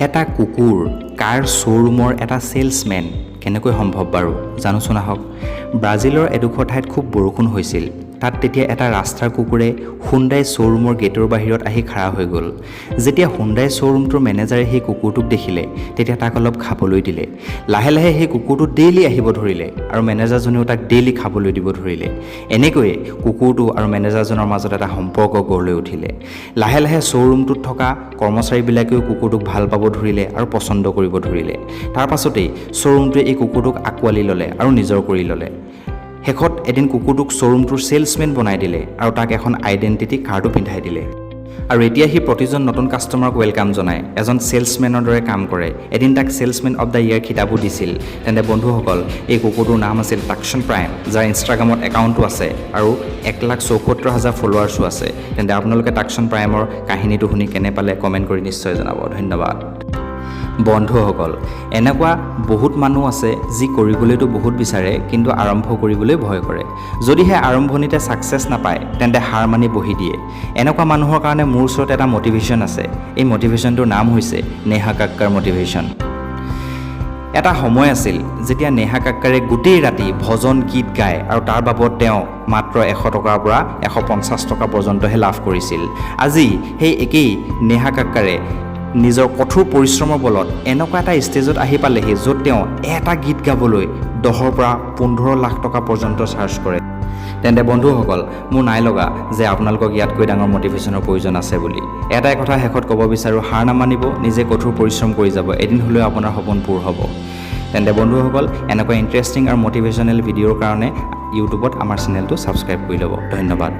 এটা কুকুৰ কাৰ শ্ব'ৰুমৰ এটা সেলছমেন কেনেকৈ সম্ভৱ বাৰু জানোচোন আহক। ব্ৰাজিলৰ এডোখৰ ঠাইত খুব বৰষুণ হৈছিল। তাত তেতিয়া এটা ৰাস্তাৰ কুকুৰে হুণ্ডাই শ্ব'ৰুমৰ গেটৰ বাহিৰত আহি খাৰা হৈ গ'ল। যেতিয়া হুণ্ডাই শ্ব'ৰুমটোৰ মেনেজাৰে সেই কুকুৰটোক দেখিলে তেতিয়া তাক অলপ খাবলৈ দিলে। লাহে লাহে সেই কুকুৰটো ডেইলি আহিব ধৰিলে আৰু মেনেজাৰজনেও তাক ডেইলি খাবলৈ দিব ধৰিলে। এনেকৈয়ে কুকুৰটো আৰু মেনেজাৰজনৰ মাজত এটা সম্পৰ্ক গঢ় লৈ উঠিলে। লাহে লাহে শ্ব'ৰুমটোত থকা কৰ্মচাৰীবিলাকেও কুকুৰটোক ভাল পাব ধৰিলে আৰু পচন্দ কৰিব ধৰিলে। তাৰ পাছতেই শ্ব'ৰুমটোৱে এই কুকুৰটোক আঁকোৱালি ল'লে আৰু নিজৰ কৰি ল'লে। শেষত এদিন কুকুৰটোক শ্ব'ৰুমটোৰ সেলছমেন বনাই দিলে আৰু তাক এখন আইডেণ্টিটি কাৰ্ডো পিন্ধাই দিলে। আৰু এতিয়া সি প্ৰতিজন নতুন কাষ্টমাৰক ৱেলকাম জনায়, এজন সেলছমেনৰ দৰে কাম কৰে। এদিন তাক সেলছমেন অৱ দ্য ইয়াৰ খিতাপো দিছিল। তেন্তে বন্ধুসকল, এই কুকুৰটোৰ নাম আছিল টাকচন প্ৰাইম, যাৰ ইনষ্টাগ্ৰামত একাউণ্টো আছে আৰু 1,74,000 ফলোৱাৰ্ছো আছে। তেন্তে আপোনালোকে টাকচন প্ৰাইমৰ কাহিনীটো শুনি কেনে পালে কমেণ্ট কৰি নিশ্চয় জনাব। ধন্যবাদ। বন্ধুসকল, এনেকুৱা বহুত মানুহ আছে যি কৰিবলৈতো বহুত বিচাৰে কিন্তু আৰম্ভ কৰিবলৈ ভয় কৰে। যদিহে আৰম্ভণিতে ছাকচেছ নাপায় তেন্তে হাৰ মানি বহি দিয়ে। এনেকুৱা মানুহৰ কাৰণে মোৰ ওচৰত এটা মটিভেশ্যন আছে। এই মটিভেশ্যনটোৰ নাম হৈছে নেহা কাক্কাৰ মটিভেশ্যন। এটা সময় আছিল যেতিয়া নেহা কাক্কাৰে গোটেই ৰাতি ভজন গীত গায় আৰু তাৰ বাবদ তেওঁ মাত্ৰ 100 টকাৰ পৰা 150 টকা পৰ্যন্তহে লাভ কৰিছিল। আজি সেই একেই নেহা কাক্কাৰে নিজৰ কঠোৰ পৰিশ্ৰমৰ বলত এনেকুৱা এটা ষ্টেজত আহি পালেহি য'ত তেওঁ এটা গীত গাবলৈ 10 পৰা 15 লাখ টকা পৰ্যন্ত চাৰ্জ কৰে। তেন্তে বন্ধুসকল, মোৰ নাই লগা যে আপোনালোকক ইয়াতকৈ ডাঙৰ মটিভেশ্যনৰ প্ৰয়োজন আছে বুলি। এটাই কথা শেষত ক'ব বিচাৰোঁ, হাৰ নামানিব, নিজে কঠোৰ পৰিশ্ৰম কৰি যাব, এদিন হ'লেও আপোনাৰ সপোন পূৰ হ'ব। তেন্তে বন্ধুসকল, এনেকুৱা ইণ্টাৰেষ্টিং আৰু মটিভেশ্যনেল ভিডিঅ'ৰ কাৰণে ইউটিউবত আমাৰ চেনেলটো ছাবস্ক্ৰাইব কৰি ল'ব। ধন্যবাদ।